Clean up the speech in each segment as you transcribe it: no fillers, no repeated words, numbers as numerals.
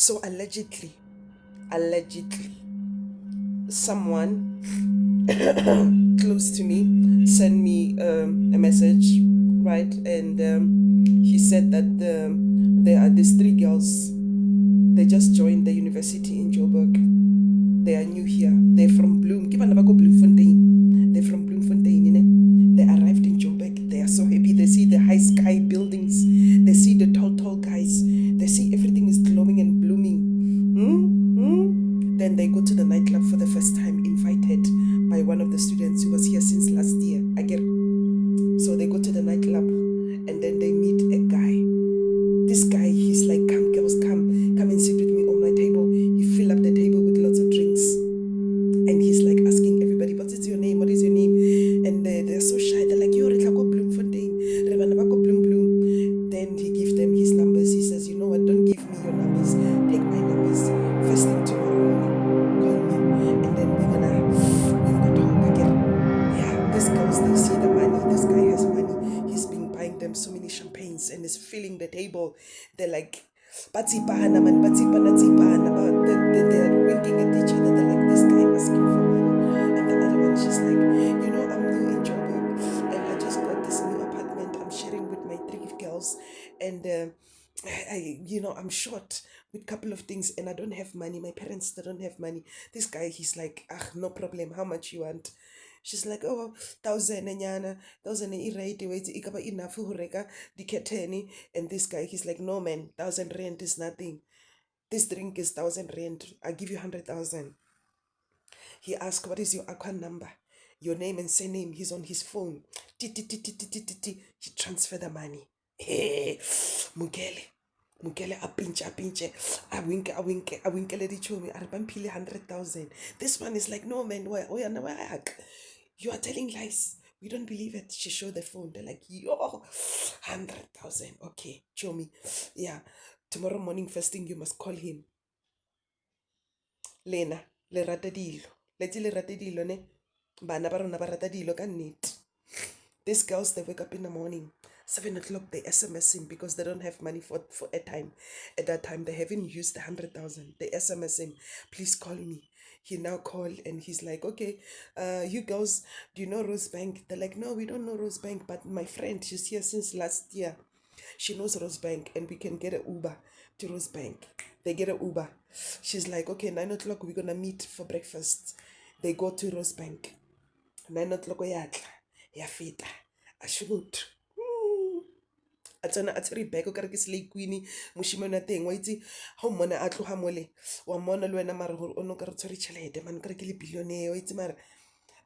So allegedly, someone close to me sent me a message, right? And he said that there are these three girls. They just joined the university in Joburg. They are new here. They're from Bloem. Ke bana ba ko Bloemfontein. They're from Bloemfontein, you know. They arrived in Joburg. They are so happy. They see the high sky buildings. They see the tall guys. They see everything is glowing and blooming. Then they go to the nightclub for the first time, invited by one of the students who was here since last year. I get. So they go to the nightclub, and then they meet a guy. This guy, he's like, come girls, come and sit with me on my table. He fill up the table with lots of drinks. And he's like asking everybody, what is your name? What is your name? And they're so shy. They're like, yo, go Bloemfontein. Bloem. Then he gives them his numbers. He says, you know what? Don't give me your numbers. Take my numbers. First thing tomorrow morning, call me. And then we're gonna talk again. Yeah, these girls, they see the money. This guy has money. He's been buying them so many champagnes and is filling the table. They're like, Batsipana man, Batsipana, Tsipana. But they're winking at each other. They're like, this guy asking for money. And the other one, she's like, you know, I'm new in Joburg. And I just got this new apartment. I'm sharing with my three girls. And I'm short with a couple of things and I don't have money. My parents, they don't have money. This guy, he's like, no problem. How much you want? She's like, oh, 1,000 nyana, 1,000 irate wait, ikaba enough hureka diketeni. And this guy, he's like, no man, 1,000 rand is nothing. This drink is 1,000 rand. I give you 100,000. He asked, what is your account number? Your name and surname. He's on his phone. He transfer the money. Hey, Mugele, a pinche, a winkele di chomi, a repampili 100,000. This one is like, no man, why, you are telling lies. We don't believe it. She showed the phone. They're like, yo, 100,000. Okay, chomi. Yeah. Tomorrow morning, first thing you must call him. Lena, le rata dilo. Let's le rata dilo, ne? Bana ba rona ba rata dilo ka nnete. These girls, they wake up in the morning. 7 o'clock, they SMS him because they don't have money for airtime. At that time, they haven't used the 100,000. They SMS him, please call me. He now called and he's like, okay, you girls, do you know Rosebank? They're like, no, we don't know Rosebank, but my friend, she's here since last year. She knows Rosebank and we can get an Uber to Rosebank. They get an Uber. She's like, okay, 9 o'clock, we're going to meet for breakfast. They go to Rosebank. 9 o'clock, ya feta. A shoot. A tsena a tshwere bag o kare ke slay queen moshimane wa teng wa itse ha o mona a tloga mole wa mona le wena mare gore o no ka re tshwere tšhelete man kare ke le billionaire wa itse mare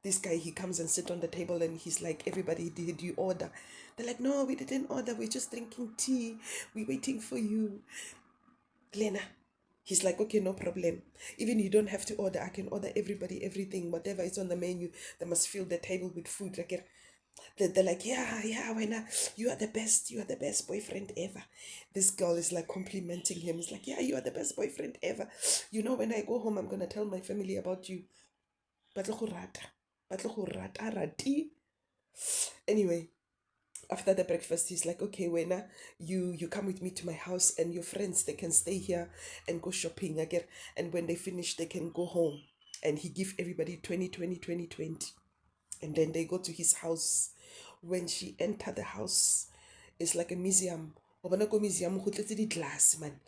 this guy, he comes and sit on the table and he's like, everybody, did you order? They're like, no, we didn't order. We're just drinking tea. We're waiting for you. Lena. He's like, okay, no problem. Even you don't have to order. I can order everybody, everything, whatever is on the menu. They must fill the table with food. Like, they're like, yeah, Wena, you are the best. You are the best boyfriend ever. This girl is like complimenting him. He's like, yeah, you are the best boyfriend ever. You know, when I go home, I'm going to tell my family about you. Anyway, after the breakfast, he's like, okay, Wena, you come with me to my house and your friends, they can stay here and go shopping again. And when they finish, they can go home. And he give everybody 20, 20, 20, 20. And then they go to his house. When she entered the house, it's like a museum. Museum, glass, man.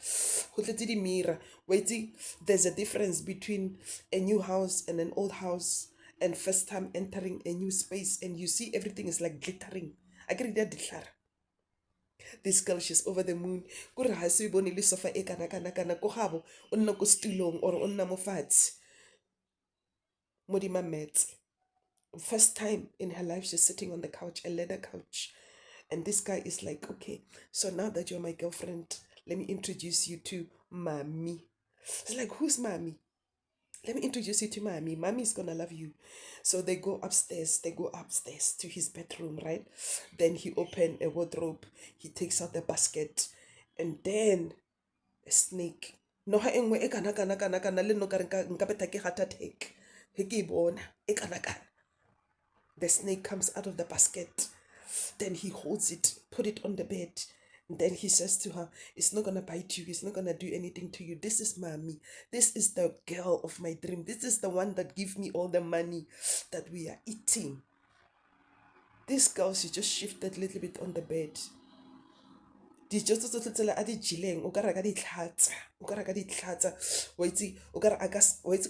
Mirror. Waiting, there's a difference between a new house and an old house, and first time entering a new space, and you see everything is like glittering. I get that. This girl, she's over the moon. Kore ha se bone le sofa e kana ko gabo o nna ko stulong or o nna mo fatshe mo di mametse. First time in her life, she's sitting on the couch, a leather couch. And this guy is like, okay, so now that you're my girlfriend, let me introduce you to Mommy. It's like, who's Mommy? Let me introduce you to Mommy. Mommy's gonna love you. So they go upstairs. They go upstairs to his bedroom, right? Then he opened a wardrobe. He takes out the basket. And then a snake. No ha engwe e kana le no ka re nka beta ke heart attack. He ke bona e kana. The snake comes out of the basket. Then he holds it, put it on the bed. And then he says to her, it's not gonna bite you, it's not gonna do anything to you. This is mommy. This is the girl of my dream. This is the one that gives me all the money that we are eating. This girl, she just shifted a little bit on the bed. Dijo tse tsotlhe tsela a di jeleng o ka reka ditlhatsa wa itse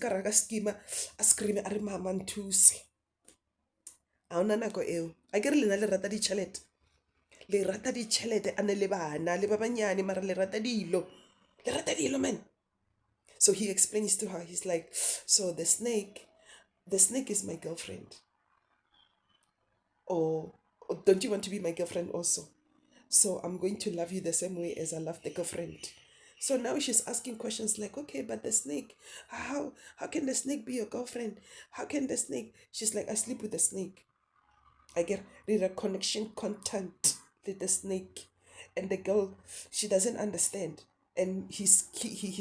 ka reka skima a screame a re mama nthuse. A ona nako eo a ke re lena le rata ditšhelete, le rata ditšhelete a ne le bana le ba banyane mara le rata dilo man. So he explains to her, he's like, so the snake is my girlfriend. Or don't you want to be my girlfriend also? So I'm going to love you the same way as I love the girlfriend. So now she's asking questions like, okay, but the snake, how can the snake be your girlfriend? How can the snake? She's like, I sleep with the snake. I get a connection content with the snake. And the girl, she doesn't understand. And he's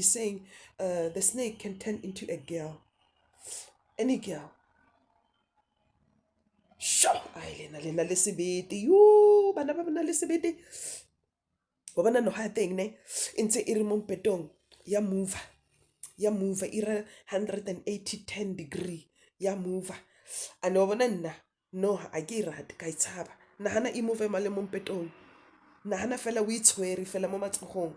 saying, the snake can turn into a girl. Any girl. Sure. Ay, lena le sebete. Yo, bana ba bana le sebete. Wa bana no ha teng ne. Intse e re mo mpetong ya move. Ya move ira 180 10 degree. Ya move. Ano wa bona nna. No, a ke rate ka itshaba. Nahana e move male mo mpetong. Nahana fela o itshwere fela mo matsogong.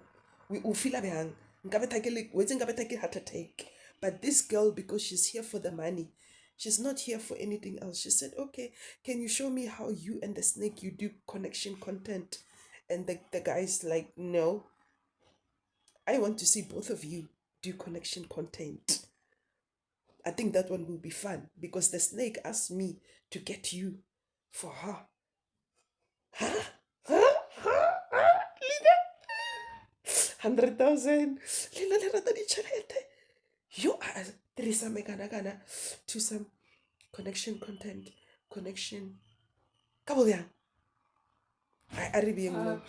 O feel bjang. Nka betha ke le wetse nka betha ke heart attack. But this girl, because she's here for the money, she's not here for anything else. She said, okay, can you show me how you and the snake, you do connection content? And the guy's like, no, I want to see both of you do connection content. I think that one will be fun because the snake asked me to get you for her. Huh? 100,000. Lena le rata ditšhelete. You are Teresa Megana to some connection content. Connection. Ka bo bjang? A re beng mo.